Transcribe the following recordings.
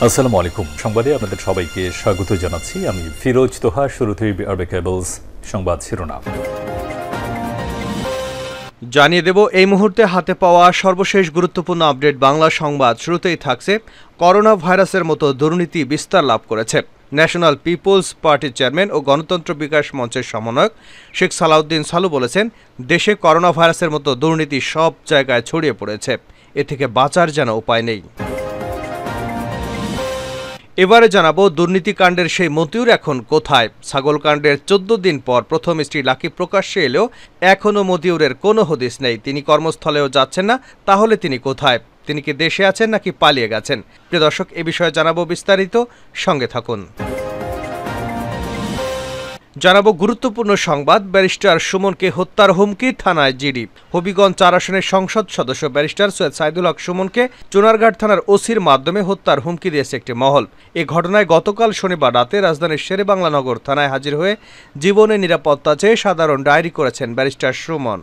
আসসালামু আলাইকুম। সংবাদে আপনাদের সবাইকে স্বাগত জানাচ্ছি। আমি ফিরোজ তোহা। শুরুতেই আরবে কেবলস সংবাদ শিরোনাম জানিয়ে দেব এই মুহূর্তে হাতে পাওয়া সর্বশেষ গুরুত্বপূর্ণ আপডেট বাংলা সংবাদ। শুরুতেই থাকছে করোনা ভাইরাসের মতো দুর্নীতি বিস্তার লাভ করেছে। ন্যাশনাল পিপলস পার্টির চেয়ারম্যান ও গণতন্ত্র বিকাশ মঞ্চের সমন্বয়ক শেখ সালাউদ্দিন সালু বলেছেন, দেশে করোনা ভাইরাসের মতো দুর্নীতি সব জায়গায় ছড়িয়ে পড়েছে, এ থেকে বাঁচার যেন উপায় নেই। এবারে জানাবো দুর্নীতিকাণ্ডের সেই মতিউর এখন কোথায়। ছাগলকাণ্ডের 14 দিন পর প্রথম স্ত্রী লাকি প্রকাশ্যে এলেও এখনও মতিউরের কোনো হদিস নেই। তিনি কর্মস্থলেও যাচ্ছেন না, তাহলে তিনি কোথায়? তিনি কি দেশে আছেন নাকি পালিয়ে গেছেন? প্রিয় দর্শক, এ বিষয়ে জানাবো বিস্তারিত, সঙ্গে থাকুন। জানাবো গুরুত্বপূর্ণ সংবাদ, ব্যারিস্টার সুমনকে হত্যার হুমকি, থানায় জিডি। হবিগঞ্জ 4 আসনের সংসদ সদস্য ব্যারিস্টার সৈয়দ সাইদুল হক সুমনকে চুনারঘাট থানার ওসির মাধ্যমে হত্যার হুমকি দিয়েছে একটি মহল। এ ঘটনায় গতকাল শনিবার রাতে রাজধানীর শেরেবাংলা নগর থানায় হাজির হয়ে জীবনের নিরাপত্তা চেয়ে সাধারণ ডায়েরি করেছেন ব্যারিস্টার সুমন।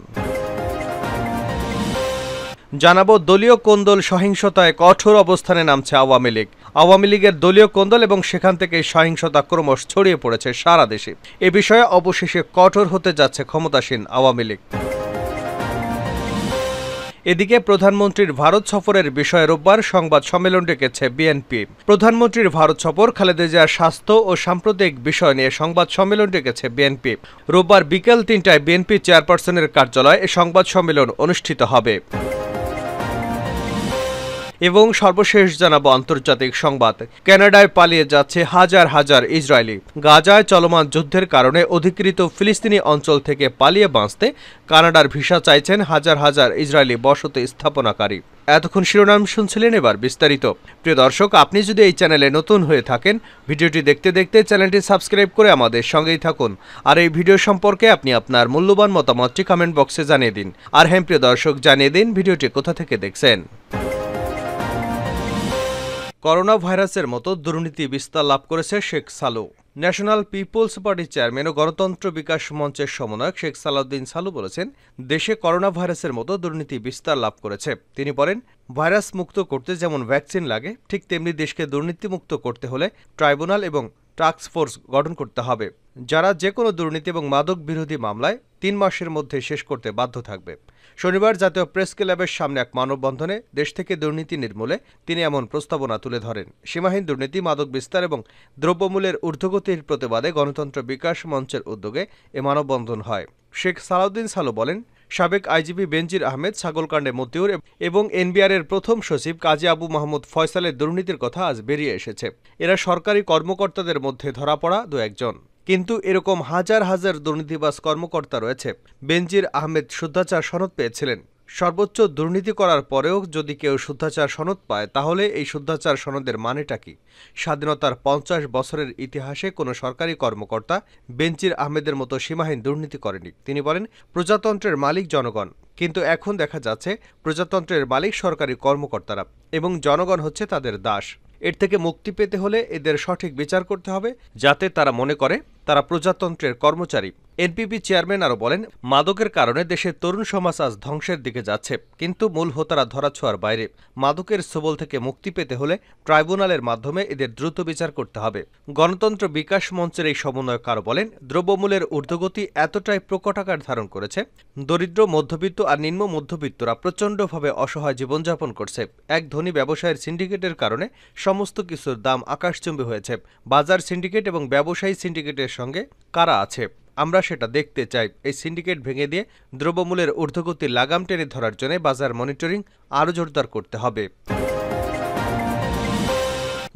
জানাবো দলীয় কোন্দল সহিংসতায় কঠোর অবস্থানে নামছে আওয়ামী লীগ। আওয়ামী লীগের দলীয় কোন্দল এবং সেখান থেকে সহিংসতা ক্রমশ ছড়িয়ে পড়েছে সারা দেশে। এ বিষয়ে অবশেষে কঠোর হতে যাচ্ছে ক্ষমতাসীন আওয়ামী লীগ। এদিকে প্রধানমন্ত্রীর ভারত সফরের বিষয়ে রোববার সংবাদ সম্মেলন ডেকেছে বিএনপি। প্রধানমন্ত্রীর ভারত সফর, খালেদা জিয়ার স্বাস্থ্য ও সাম্প্রতিক বিষয় নিয়ে সংবাদ সম্মেলন ডেকেছে বিএনপি। রোববার বিকেল 3টায় বিএনপি চেয়ারপারসনের কার্যালয়ে এ সংবাদ সম্মেলন অনুষ্ঠিত হবে। এবং সর্বশেষ জানাবো আন্তর্জাতিক সংবাদ। কানাডায় পালিয়ে যাচ্ছে হাজার হাজার ইসরায়েলি। গাজায় চলমান যুদ্ধের কারণে অধিকৃত ফিলিস্তিনি অঞ্চল থেকে পালিয়ে বাঁচতে কানাডার ভিসা চাইছেন হাজার হাজার ইসরায়েলি বসতি স্থাপনাকারী। এতক্ষণ শিরোনাম শুনছিলেন, এবার বিস্তারিত। প্রিয় দর্শক, আপনি যদি এই চ্যানেলে নতুন হয়ে থাকেন, ভিডিওটি দেখতে দেখতে চ্যানেলটি সাবস্ক্রাইব করে আমাদের সঙ্গেই থাকুন। আর এই ভিডিও সম্পর্কে আপনি আপনার মূল্যবান মতামতটি কমেন্ট বক্সে জানিয়ে দিন। আর হ্যাঁ প্রিয় দর্শক, জানিয়ে দিন ভিডিওটি কোথা থেকে দেখছেন। করোনা ভাইরাসের মতো দুর্নীতি বিস্তার লাভ করেছে শেখ সালু। ন্যাশনাল পিপলস পার্টির চেয়ারম্যান ও গণতন্ত্র বিকাশ মঞ্চের সমন্বয়ক শেখ সালাউদ্দিন সালু বলেছেন, দেশে করোনা ভাইরাসের মতো দুর্নীতি বিস্তার লাভ করেছে। তিনি বলেন, ভাইরাস মুক্ত করতে যেমন ভ্যাকসিন লাগে, ঠিক তেমনি দেশকে দুর্নীতিমুক্ত করতে হলে ট্রাইব্যুনাল এবং টাস্ক ফোর্স গঠন করতে হবে, যারা যে কোনো দুর্নীতি এবং মাদক বিরোধী মামলায় 3 মাসের মধ্যে শেষ করতে বাধ্য থাকবে। শনিবার জাতীয় প্রেস ক্লাবের সামনে এক মানববন্ধনে দেশ থেকে দুর্নীতি নির্মূলে তিনি এমন প্রস্তাবনা তুলে ধরেন। সীমাহীন দুর্নীতি, মাদক বিস্তার এবং দ্রব্যমূল্যের ঊর্ধ্বগতির প্রতিবাদে গণতন্ত্র বিকাশ মঞ্চের উদ্যোগে এ মানববন্ধন হয়। শেখ সালাউদ্দিন সালু বলেন, সাবেক আইজিপি বেনজির আহমেদ, ছাগলকাণ্ডে মতিউর এবং এনবিআরের প্রথম সচিব কাজী আবু মাহমুদ ফয়সালের দুর্নীতির কথা আজ বেরিয়ে এসেছে। এরা সরকারি কর্মকর্তাদের মধ্যে ধরা পড়া 2-1 জন, কিন্তু এরকম হাজার হাজার দুর্নীতিবাজ কর্মকর্তা রয়েছে। বেনজির আহমেদ শুদ্ধাচার সনদ পেয়েছিলেন। সর্বোচ্চ দুর্নীতি করার পরেও যদি কেউ শুদ্ধাচার সনদ পায়, তাহলে এই শুদ্ধাচার সনদের মানেটা কি? স্বাধীনতার 50 বছরের ইতিহাসে কোনো সরকারি কর্মকর্তা বেনজির আহমেদের মতো সীমাহীন দুর্নীতি করেনি। তিনি বলেন, প্রজাতন্ত্রের মালিক জনগণ, কিন্তু এখন দেখা যাচ্ছে প্রজাতন্ত্রের মালিক সরকারি কর্মকর্তারা এবং জনগণ হচ্ছে তাদের দাস। এর থেকে মুক্তি পেতে হলে এদের সঠিক বিচার করতে হবে, যাতে তারা মনে করে তারা প্রজাতন্ত্রের কর্মচারী। এনপিপি চেয়ারম্যান আরও বলেন, মাদকের কারণে দেশের তরুণ সমাজ আজ ধ্বংসের দিকে যাচ্ছে, কিন্তু মূল হোতারা ধরাছোঁয়ার বাইরে। মাদকের ছোবল থেকে মুক্তি পেতে হলে ট্রাইব্যুনালের মাধ্যমে এদের দ্রুত বিচার করতে হবে। গণতন্ত্র বিকাশ মঞ্চের এই সমন্বয়ক আরও বলেন, দ্রব্যমূল্যের ঊর্ধ্বগতি এতটাই প্রকট আকার ধারণ করেছে, দরিদ্র, মধ্যবিত্ত আর নিম্ন মধ্যবিত্তরা প্রচণ্ডভাবে অসহায় জীবনযাপন করছে। এক ধনী ব্যবসায়ের সিন্ডিকেটের কারণে সমস্ত কিছুর দাম আকাশচুম্বী হয়েছে। বাজার সিন্ডিকেট এবং ব্যবসায়ী সিন্ডিকেটের সঙ্গে কারা আছে আমরা সেটা দেখতে চাই। এই সিন্ডিকেট ভেঙে দিয়ে দ্রব্যমূল্যের ঊর্ধ্বগতির লাগাম টেনে ধরার জন্য বাজার মনিটরিং আরও জোরদার করতে হবে।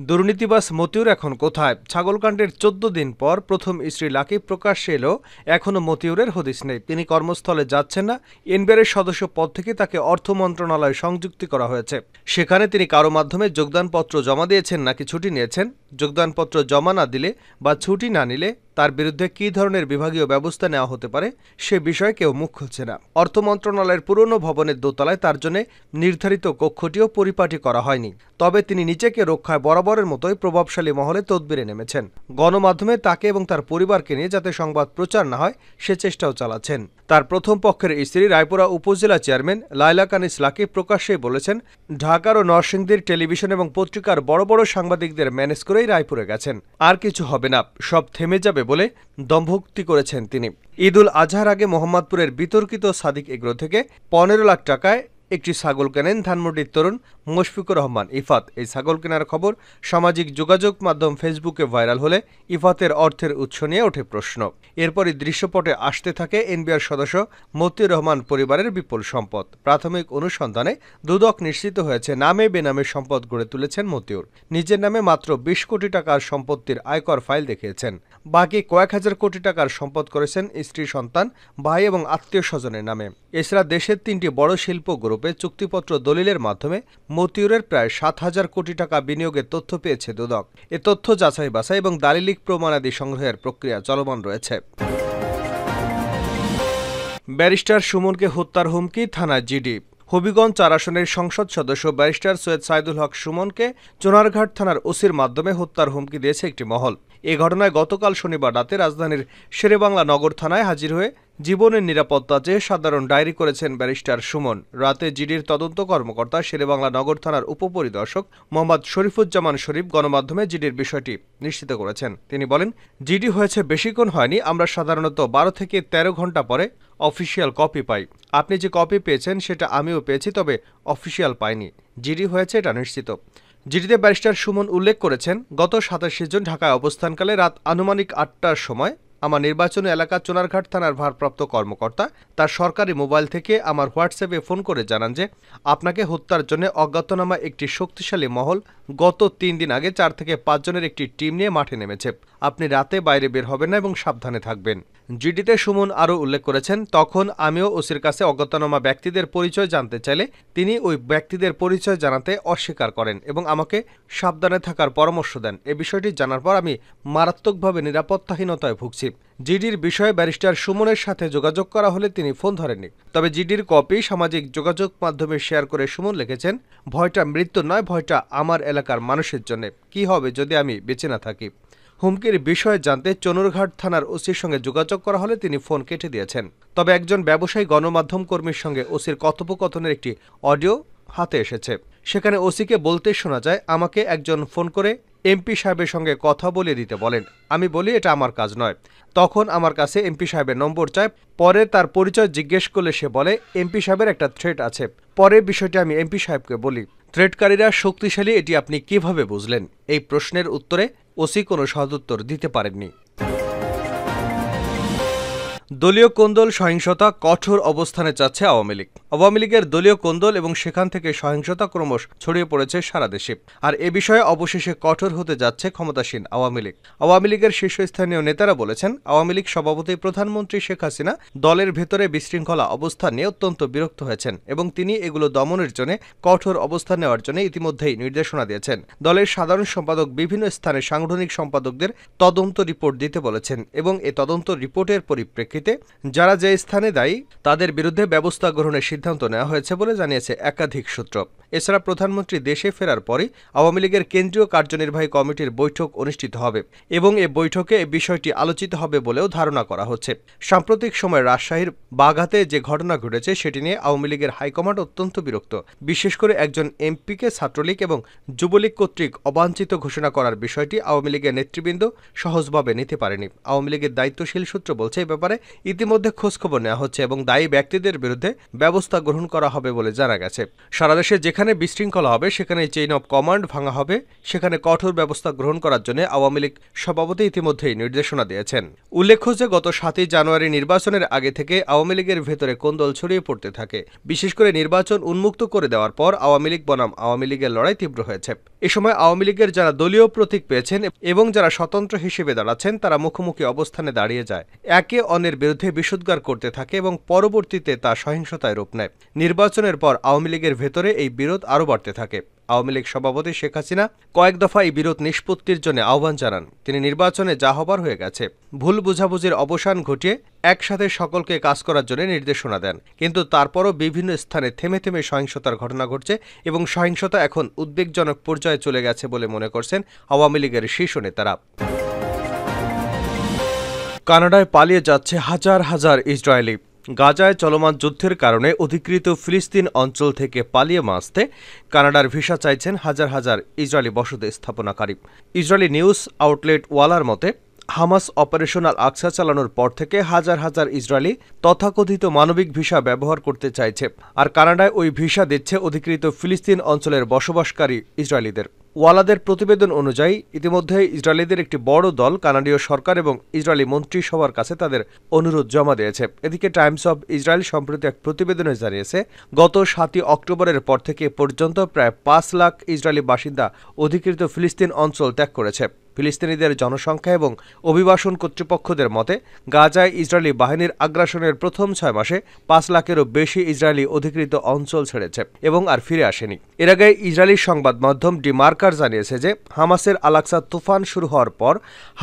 দুর্নীতিবাজ মতিউর এখন কোথায়? ছাগলকাণ্ডের 14 দিন পর প্রথম স্ত্রী লাকি প্রকাশ্যে এলেও এখনও মতিউরের হদিস নেই। তিনি কর্মস্থলে যাচ্ছেন না। এনবিআরের সদস্য পদ থেকে তাকে অর্থ মন্ত্রণালয়ে সংযুক্তি করা হয়েছে। সেখানে তিনি কারো মাধ্যমে যোগদানপত্র জমা দিয়েছেন নাকি ছুটি নিয়েছেন যোগদানপত্র জমা না দিলে বা ছুটি না নিলে তার বিরুদ্ধে কী ধরনের বিভাগীয় ব্যবস্থা নেওয়া হতে পারে সে বিষয়ে কেউ মুখ খুলছে না। অর্থ মন্ত্রণালয়ের পুরনো ভবনের দোতলায় তার জন্য নির্ধারিত কক্ষটিও পরিপাটি করা হয়নি। তবে তিনি নিজেকে রক্ষায় বরাবরের মতোই প্রভাবশালী মহলে তদবিরে নেমেছেন। গণমাধ্যমে তাকে এবং তার পরিবারকে নিয়ে যাতে সংবাদ প্রচার না হয় সে চেষ্টাও চালাচ্ছেন। তার প্রথম পক্ষের স্ত্রী রায়পুরা উপজেলা চেয়ারম্যান লায়লা কানিস লাকি প্রকাশ্যেই বলেছেন, ঢাকার ও নরসিংদীর টেলিভিশন এবং পত্রিকার বড় বড় সাংবাদিকদের ম্যানেজ করেই রায়পুরে গেছেন, আর কিছু হবে না, সব থেমে যাবে বলে দম্ভোক্তি করেছেন তিনি। ঈদুল আজহার আগে মোহাম্মদপুরের বিতর্কিত সাদিক এগ্রো থেকে 15 লাখ টাকায় একটি ছাগল কেনেন ধানমন্ডির তরুণ মুশফিকুর রহমান ইফাত। এই ছাগল কেনার খবর সামাজিক যোগাযোগ মাধ্যম ফেসবুকে ভাইরাল হলে ইফাতের অর্থের উৎস নিয়ে ওঠে প্রশ্ন। এরপরই দৃশ্যপটে আসতে থাকে এনবিআর সদস্য মতিউর রহমান পরিবারের বিপুল সম্পদ। প্রাথমিক অনুসন্ধানে দুদক নিশ্চিত হয়েছে নামে বেনামে সম্পদ গড়ে তুলেছেন মতিউর। নিজের নামে মাত্র 20 কোটি টাকার সম্পত্তির আয়কর ফাইল দেখিয়েছেন। বাকি কয়েক হাজার কোটি টাকার সম্পদ করেছেন স্ত্রী, সন্তান, ভাই এবং আত্মীয় স্বজনের নামে। এছাড়া দেশের 3টি বড় শিল্প গ্রুপে চুক্তিপত্র দলিলের মাধ্যমে মতিউরের প্রায় 7,000 কোটি টাকা বিনিয়োগের তথ্য পেয়েছে দুদক। এ তথ্য যাচাই বাছাই এবং দালিলিক প্রমাণাদি সংগ্রহের প্রক্রিয়া চলমান রয়েছে। ব্যারিস্টার সুমনকে হত্যার হুমকি, থানায় জিডি। হবিগঞ্জ 4 আসনের সংসদ সদস্য ব্যারিস্টার সৈয়দ সাইদুল হক সুমনকে চুনারঘাট থানার ওসির মাধ্যমে হত্যার হুমকি দিয়েছে একটি মহল। এ ঘটনায় গতকাল শনিবার রাতে রাজধানীর শেরেবাংলা নগর থানায় হাজির হয়ে জীবনের নিরাপত্তা চেয়ে সাধারণ ডায়েরি করেছেন ব্যারিস্টার সুমন। রাতে জিডির তদন্ত কর্মকর্তা শেরেবাংলা নগর থানার উপপরিদর্শক মোহাম্মদ শরীফুজ্জামান শরীফ গণমাধ্যমে জিডির বিষয়টি নিশ্চিত করেছেন। তিনি বলেন, জিডি হয়েছে বেশিক্ষণ হয়নি, আমরা সাধারণত 12 থেকে 13 ঘন্টা পরে অফিসিয়াল কপি পাই। আপনি যে কপি পেয়েছেন সেটা আমিও পেয়েছি, তবে অফিসিয়াল পাইনি। জিডি হয়েছে এটা নিশ্চিত। জিডিতে ব্যারিস্টার সুমন উল্লেখ করেছেন, গত 27 জুন ঢাকায় অবস্থানকালে রাত আনুমানিক 8টার সময় আমার নির্বাচনী এলাকা চুনারঘাট থানার ভারপ্রাপ্ত কর্মকর্তা তার সরকারি মোবাইল থেকে আমার হোয়াটসঅ্যাপে ফোন করে জানান যে আপনাকে হত্যার জন্য অজ্ঞাতনামা একটি শক্তিশালী মহল গত 3 দিন আগে 4 থেকে 5 জনের একটি টিম নিয়ে মাঠে নেমেছে। আপনি রাতে বাইরে বের হবেন না এবং সাবধানে থাকবেন। জিডিতে সুমন আরও উল্লেখ করেছেন, তখন আমিও ওসির কাছে অজ্ঞাতনামা ব্যক্তিদের পরিচয় জানতে চাইলে তিনি ওই ব্যক্তিদের পরিচয় জানাতে অস্বীকার করেন এবং আমাকে সাবধানে থাকার পরামর্শ দেন। এ বিষয়টি জানার পর আমি মারাত্মকভাবে নিরাপত্তাহীনতায় ভুগছি। জিডির বিষয়ে ব্যারিস্টার সুমনের সাথে যোগাযোগ করা হলে তিনি ফোন ধরেননি। তবে জিডির কপি সামাজিক যোগাযোগ মাধ্যমে শেয়ার করে সুমন লিখেছেন, ভয়টা মৃত্যুর নয়, ভয়টা আমার এলাকার মানুষের জন্য। কি হবে যদি আমি বেঁচে না থাকি? হুমকির বিষয়ে জানতে চুনারঘাট থানার ওসির সঙ্গে যোগাযোগ করা হলে তিনি ফোন কেটে দিয়েছেন। তবে একজন ব্যবসায়ী গণমাধ্যম কর্মীর সঙ্গে ওসির কথোপকথনের একটি অডিও হাতে এসেছে। সেখানে ওসিকে বলতে শোনা যায়, আমাকে একজন ফোন করে এমপি সাহেবের সঙ্গে কথা বলিয়ে দিতে বলেন। আমি বলি এটা আমার কাজ নয়। তখন আমার কাছে এমপি সাহেবের নম্বর চায়। পরে তার পরিচয় জিজ্ঞেস করলে সে বলে এমপি সাহেবের একটা থ্রেট আছে। পরে বিষয়টি আমি এমপি সাহেবকে বলি। থ্রেটকারীরা শক্তিশালী, এটি আপনি কিভাবে বুঝলেন? এই প্রশ্নের উত্তরে ওসি কোনো সদুত্তর দিতে পারেননি। দলীয় কোন্দল, সহিংসতা, কঠোর অবস্থানে চাচ্ছে আওয়ামী লীগ। আওয়ামী লীগের দলীয় কোন্দল এবং সেখান থেকে সহিংসতা ক্রমশ ছড়িয়ে পড়েছে সারা দেশে। আর এ বিষয়ে অবশেষে কঠোর হতে যাচ্ছে ক্ষমতাসীন আওয়ামী লীগ। আওয়ামী লীগের শীর্ষস্থানীয় নেতারা বলেছেন, আওয়ামী লীগ সভাপতি প্রধানমন্ত্রী শেখ হাসিনা দলের ভেতরে বিশৃঙ্খলা অবস্থান নিয়ে অত্যন্ত বিরক্ত হয়েছেন এবং তিনি এগুলো দমনের জন্য কঠোর অবস্থান নেওয়ার জন্য ইতিমধ্যেই নির্দেশনা দিয়েছেন। দলের সাধারণ সম্পাদক বিভিন্ন স্থানে সাংগঠনিক সম্পাদকদের তদন্ত রিপোর্ট দিতে বলেছেন এবং এ তদন্ত রিপোর্টের পরিপ্রেক্ষিতে যারা যে স্থানে দায়ী তাদের বিরুদ্ধে ব্যবস্থা গ্রহণের সিদ্ধান্ত নেওয়া হয়েছে বলে জানিয়েছে একাধিক সূত্র। এছাড়া প্রধানমন্ত্রী দেশে ফেরার পরই আওয়ামী লীগের কেন্দ্রীয় কার্যনির্বাহী কমিটির বৈঠক অনুষ্ঠিত হবে এবং এ বৈঠকে এই বিষয়টি আলোচিত হবে বলেও ধারণা করা হচ্ছে। সাম্প্রতিক সময়ে রাজশাহীর বাঘাতে যে ঘটনা ঘটেছে সেটি নিয়ে আওয়ামী লীগের হাইকমান্ড অত্যন্ত বিরক্ত। বিশেষ করে একজন এমপিকে ছাত্রলীগ এবং যুবলীগ কর্তৃক অবাঞ্ছিত ঘোষণা করার বিষয়টি আওয়ামী লীগের নেতৃবৃন্দ সহজভাবে নিতে পারেনি। আওয়ামী লীগের দায়িত্বশীল সূত্র বলছে, এই ব্যাপারে ইতিমধ্যে খোঁজখবর নেওয়া হচ্ছে এবং দায়ী ব্যক্তিদের বিরুদ্ধে ব্যবস্থা গ্রহণ করা হবে বলে জানা গেছে। সারা দেশে যেখানে বিশৃঙ্খলা হবে সেখানে চেইন অব কমান্ড ভাঙা হবে, সেখানে কঠোর ব্যবস্থা গ্রহণ করার জন্য আওয়ামী লীগ সভাপতি ইতিমধ্যেই নির্দেশনা দিয়েছেন। উল্লেখ্য যে গত 7 জানুয়ারি নির্বাচনের আগে থেকে আওয়ামী লীগের ভেতরে কোন্দল ছড়িয়ে পড়তে থাকে। বিশেষ করে নির্বাচন উন্মুক্ত করে দেওয়ার পর আওয়ামী লীগ বনাম আওয়ামী লীগের লড়াই তীব্র হয়েছে। এ সময় আওয়ামী লীগের যারা দলীয় প্রতীক পেয়েছেন এবং যারা স্বতন্ত্র হিসেবে দাঁড়াচ্ছেন তারা মুখোমুখি অবস্থানে দাঁড়িয়ে যায়, একে অন্যের বিরুদ্ধে বিষোদ্গার করতে থাকে এবং পরবর্তীতে তা সহিংসতায় রূপ নেয়। নেয়। নির্বাচনের পর আওয়ামী লীগের ভেতরে এই বিরোধ আরও বাড়তে থাকে। আওয়ামী লীগ সভাপতি শেখ হাসিনা কয়েক দফা এই বিরোধ নিষ্পত্তির জন্য আহ্বান জানান। তিনি নির্বাচনে যা হবার হয়ে গেছে, ভুল বোঝাবুঝির অবসান ঘটিয়ে একসাথে সকলকে কাজ করার জন্য নির্দেশনা দেন। কিন্তু তারপরও বিভিন্ন স্থানে থেমে থেমে সহিংসতার ঘটনা ঘটছে এবং সহিংসতা এখন উদ্বেগজনক পর্যায়ে চলে গেছে বলে মনে করছেন আওয়ামী লীগের শীর্ষ নেতারা। কানাডায় পালিয়ে যাচ্ছে হাজার হাজার ইসরায়েলি। গাজায় চলমান যুদ্ধের কারণে অধিকৃত ফিলিস্তিন অঞ্চল থেকে পালিয়ে আসতে কানাডার ভিসা চাইছেন হাজার হাজার ইসরায়েলি বসতি স্থাপনাকারী। ইসরায়েলি নিউজ আউটলেট ওয়ালার মতে, হামাস অপারেশন আল আকসা চালানোর পর থেকে হাজার হাজার ইসরায়েলি তথাকথিত মানবিক ভিসা ব্যবহার করতে চাইছে, আর কানাডায় ওই ভিসা দিচ্ছে অধিকৃত ফিলিস্তিন অঞ্চলের বসবাসকারী ইসরায়েলিদের। ওয়ালাদের প্রতিবেদন অনুযায়ী ইতিমধ্যে ইসরায়েলিদের একটি বড় দল কানাডীয় সরকার এবং ইসরায়েলি মন্ত্রিসভার কাছে তাদের অনুরোধ জমা দিয়েছে। এদিকে টাইমস অব ইসরায়েল সম্প্রতি এক প্রতিবেদনে জানিয়েছে, গত ৭ অক্টোবরের পর থেকে পর্যন্ত প্রায় ৫ লাখ ইসরায়েলি বাসিন্দা অধিকৃত ফিলিস্তিন অঞ্চল ত্যাগ করেছে। ফিলিস্তিনিদের জনসংখ্যা এবং অভিবাসন কর্তৃপক্ষদের মতে, গাজায় ইসরায়েলি বাহিনীর আগ্রাসনের প্রথম ৬ মাসে ৫ লাখেরও বেশি ইসরায়েলি অধিকৃত অঞ্চল ছেড়েছে এবং আর ফিরে আসেনি। এর আগে ইসরায়েলি সংবাদ মাধ্যম ডি মার্কার জানিয়েছে যে হামাসের আল আকসা তুফান শুরু হওয়ার পর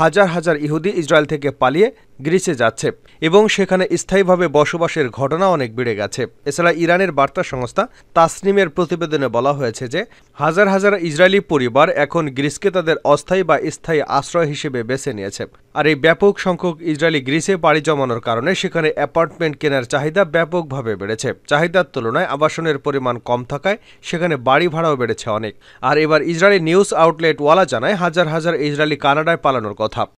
হাজার হাজার ইহুদি ইসরায়েল থেকে পালিয়ে গ্রিসে যাচ্ছে এবং সেখানে স্থায়ীভাবে বসবাসের ঘটনা অনেক বেড়ে গেছে। এছাড়া ইরানের বার্তা সংস্থা তাসনিমের প্রতিবেদনে বলা হয়েছে যে হাজার হাজার ইসরায়েলি পরিবার এখন গ্রিসকে তাদের অস্থায়ী বা স্থায়ী আশ্রয় হিসেবে বেছে নিয়েছে। আর এই ব্যাপক সংখ্যক ইসরায়েলি গ্রিসে পাড়ি জমানোর কারণে সেখানে অ্যাপার্টমেন্ট কেনার চাহিদা ব্যাপকভাবে বেড়েছে। চাহিদার তুলনায় আবাসনের পরিমাণ কম থাকায় সেখানে বাড়ি ভাড়াও বেড়েছে অনেক। আর এবার ইসরায়েলি নিউজ আউটলেট ওয়ালা জানায়, হাজার হাজার ইসরায়েলি কানাডায় পালানোর কথা।